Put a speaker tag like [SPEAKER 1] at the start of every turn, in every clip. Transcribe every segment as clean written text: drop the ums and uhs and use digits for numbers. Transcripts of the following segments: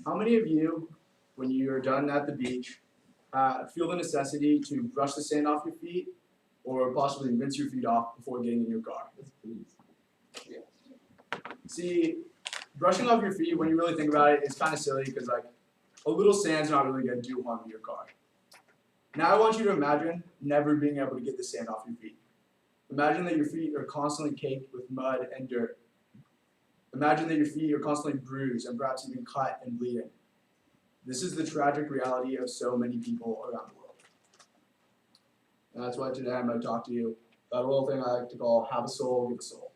[SPEAKER 1] How many of you, when you're done at the beach, feel the necessity to brush the sand off your feet or possibly rinse your feet off before getting in your car? See, brushing off your feet, when you really think about it, is kind of silly because like a little sand's not really going to do harm to your car. Now I want you to imagine never being able to get the sand off your feet. Imagine that your feet are constantly caked with mud and dirt. Imagine that your feet are constantly bruised and perhaps even cut and bleeding. This is the tragic reality of so many people around the world. And that's why today I'm going to talk to you about a little thing I like to call have a soul, give a soul.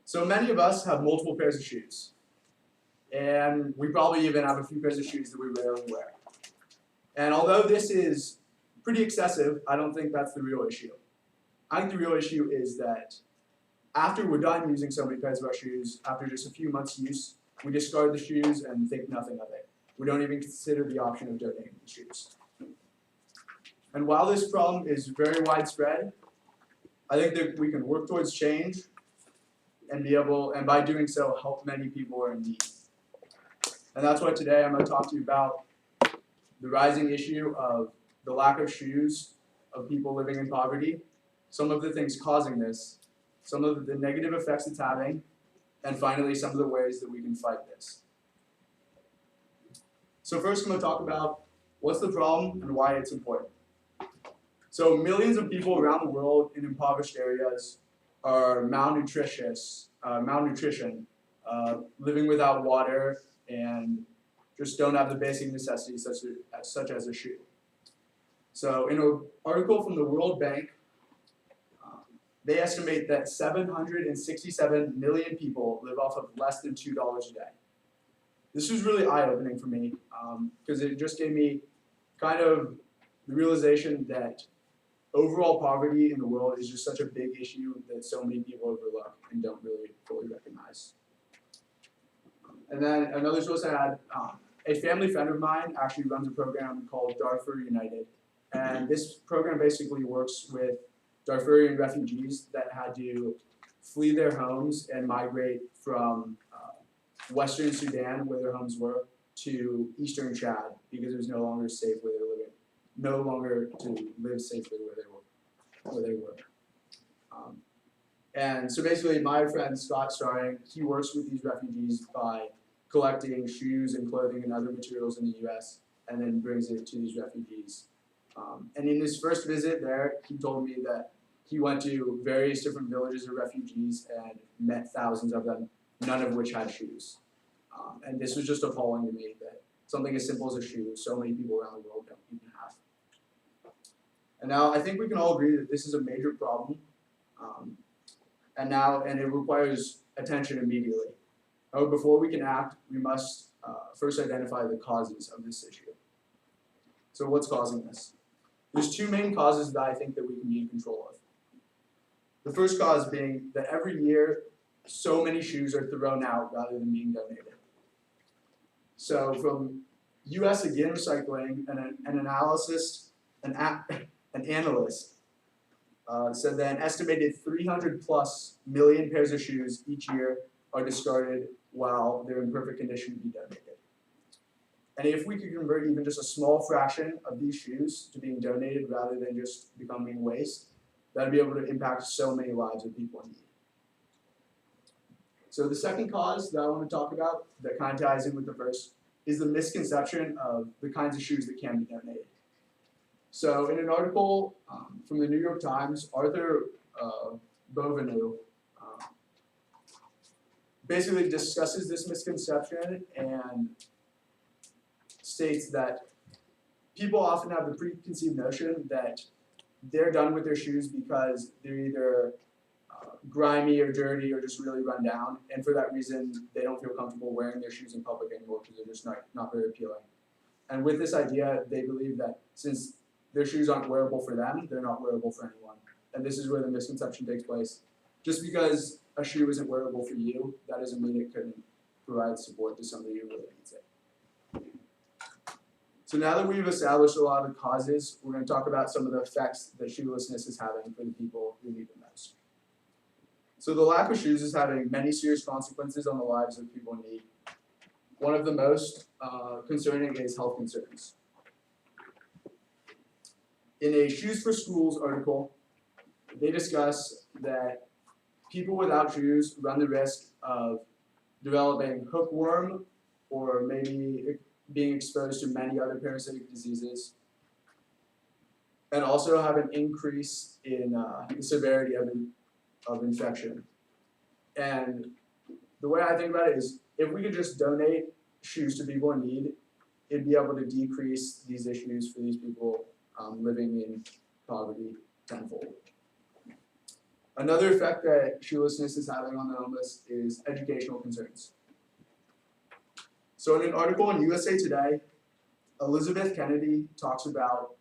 [SPEAKER 1] So many of us have multiple pairs of shoes. And we probably even have a few pairs of shoes that we rarely wear. And although this is pretty excessive, I don't think that's the real issue. I think the real issue is that after we're done using so many pairs of our shoes, after just a few months' use, we discard the shoes and think nothing of it. We don't even consider the option of donating the shoes. And while this problem is very widespread, I think that we can work towards change and by doing so, help many people who are in need. And that's why today I'm going to talk to you about the rising issue of the lack of shoes of people living in poverty, some of the things causing this, some of the negative effects it's having, and finally some of the ways that we can fight this. So first I'm going to talk about what's the problem and why it's important. So millions of people around the world in impoverished areas are malnutrition, living without water, and just don't have the basic necessities such as a shoe. So in an article from the World Bank, they estimate that 767 million people live off of less than $2 a day. This was really eye-opening for me because it just gave me kind of the realization that overall poverty in the world is just such a big issue that so many people overlook and don't really fully recognize. And then another source I had, a family friend of mine actually runs a program called Darfur United. And this program basically works with Darfurian refugees that had to flee their homes and migrate from Western Sudan, where their homes were, to Eastern Chad because it was no longer safe where they were living, no longer to live safely where they were. And so basically, my friend Scott Starring, he works with these refugees by collecting shoes and clothing and other materials in the U.S. and then brings it to these refugees. And in his first visit there, he told me that he went to various different villages of refugees and met thousands of them, none of which had shoes. And this was just appalling to me that something as simple as a shoe, so many people around the world don't even have. And now I think we can all agree that this is a major problem, and it requires attention immediately. However, before we can act, we must first identify the causes of this issue. So what's causing this? There's two main causes that I think that we can be in control of. The first cause being that every year, so many shoes are thrown out rather than being donated. So from US Again Recycling, an analyst said that an estimated 300 plus million pairs of shoes each year are discarded while they're in perfect condition to be donated. And if we could convert even just a small fraction of these shoes to being donated rather than just becoming waste, that'd be able to impact so many lives of people in need. So the second cause that I want to talk about that kind of ties in with the first is the misconception of the kinds of shoes that can be donated. So in an article from the New York Times, Arthur Boveneau basically discusses this misconception and states that people often have the preconceived notion that they're done with their shoes because they're either grimy or dirty or just really run down, and for that reason they don't feel comfortable wearing their shoes in public anymore because they're just not very appealing. And with this idea, they believe that since their shoes aren't wearable for them, they're not wearable for anyone. And this is where the misconception takes place. Just because a shoe isn't wearable for you, that doesn't mean it couldn't provide support to somebody who really needs it. So now that we've established a lot of the causes, we're going to talk about some of the effects that shoelessness is having for the people who need the most. So the lack of shoes is having many serious consequences on the lives of people in need. one of the most concerning is health concerns. In a Shoes for Schools article, they discuss that people without shoes run the risk of developing hookworm or maybe being exposed to many other parasitic diseases, and also have an increase in the severity of infection. And the way I think about it is, if we could just donate shoes to people in need, it'd be able to decrease these issues for these people living in poverty tenfold. Another effect that shoelessness is having on the homeless is educational concerns. So in an article in USA Today, Elizabeth Kennedy talks about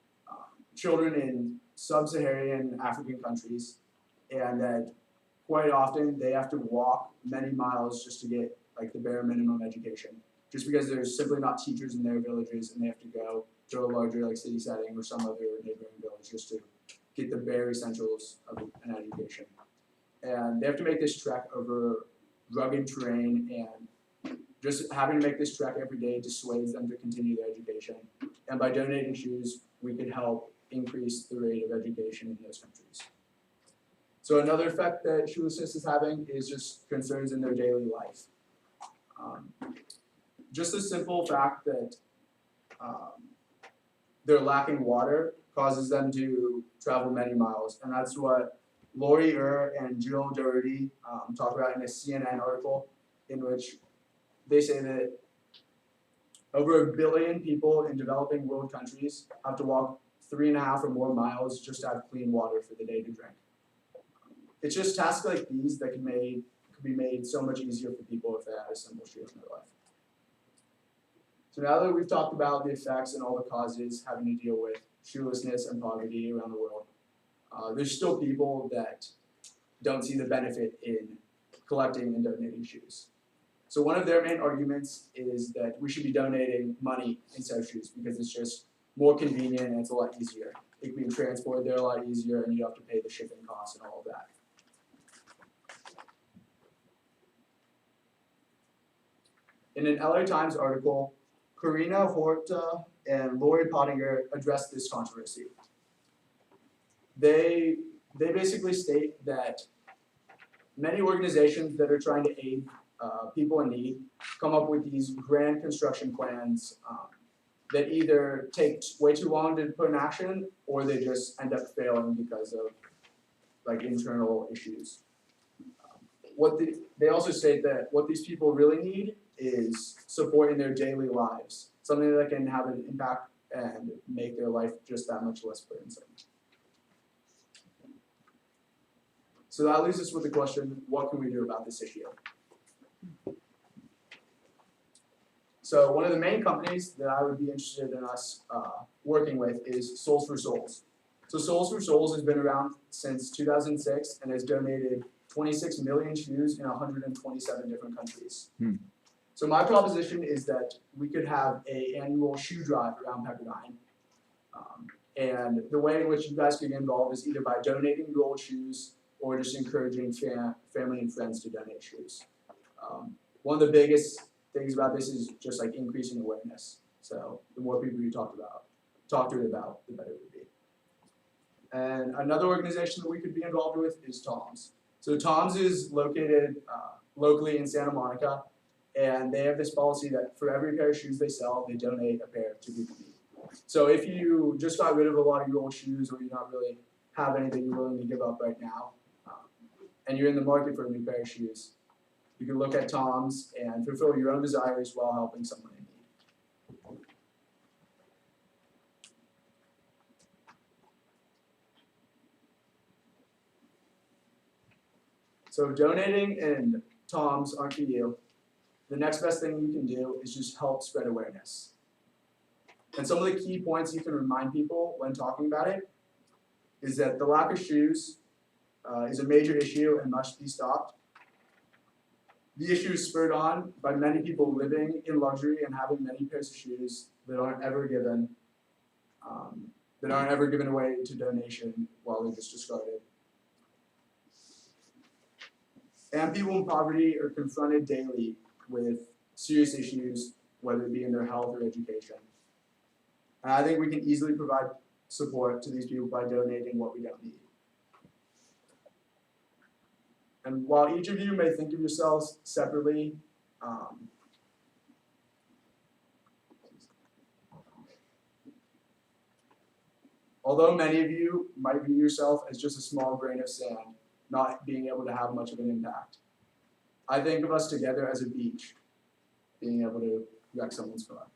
[SPEAKER 1] children in sub-Saharan African countries, and that quite often they have to walk many miles just to get like the bare minimum education, just because there's simply not teachers in their villages, and they have to go to a larger like city setting or some other neighboring village just to get the bare essentials of an education. And they have to make this trek over rugged terrain, and just having to make this trek every day dissuades them to continue their education. And by donating shoes, we could help increase the rate of education in those countries. So another effect that shoelessness is having is just concerns in their daily life. Just the simple fact that they're lacking water causes them to travel many miles, and that's what Lori and Jill Doherty talk about in a CNN article, in which they say that over 1 billion people in developing world countries have to walk 3.5 or more miles just to have clean water for the day to drink. It's just tasks like these that could be made so much easier for people if they had a simple shoe in their life. So now that we've talked about the effects and all the causes having to deal with shoelessness and poverty around the world, there's still people that don't see the benefit in collecting and donating shoes. So one of their main arguments is that we should be donating money instead of shoes, because it's just more convenient and it's a lot easier. It can be transported there a lot easier, and you don't have to pay the shipping costs and all of that. In an LA Times article, Karina Horta and Lori Pottinger addressed this controversy. They basically state that many organizations that are trying to aid people in need come up with these grand construction plans that either take way too long to put in action, or they just end up failing because of like internal issues. They also state that what these people really need is support in their daily lives, something that can have an impact and make their life just that much less burdensome. So that leaves us with the question, what can we do about this issue? So one of the main companies that I would be interested in us working with is Souls for Souls. So Souls for Souls has been around since 2006 and has donated 26 million shoes in 127 different countries. So my proposition is that we could have an annual shoe drive around Pepperdine. And the way in which you guys could get involved is either by donating your old shoes or just encouraging family and friends to donate shoes. One of the biggest things about this is just like increasing awareness. So the more people you talk to it about, the better it would be. And another organization that we could be involved with is TOMS. So TOMS is located locally in Santa Monica, and they have this policy that for every pair of shoes they sell, they donate a pair to people in need. So if you just got rid of a lot of your old shoes, or you not really have anything you're willing to give up right now, and you're in the market for a new pair of shoes, you can look at TOMS and fulfill your own desires while helping someone in need. So if donating and TOMS aren't for you, the next best thing you can do is just help spread awareness. And some of the key points you can remind people when talking about it is that the lack of shoes is a major issue and must be stopped. The issue is spurred on by many people living in luxury and having many pairs of shoes that aren't ever given away to donation while they're just discarded. And people in poverty are confronted daily with serious issues whether it be in their health or education. And I think we can easily provide support to these people by donating what we don't need. And while each of you may think of yourselves separately, although many of you might view yourself as just a small grain of sand, not being able to have much of an impact, I think of us together as a beach, being able to wreck someone's car.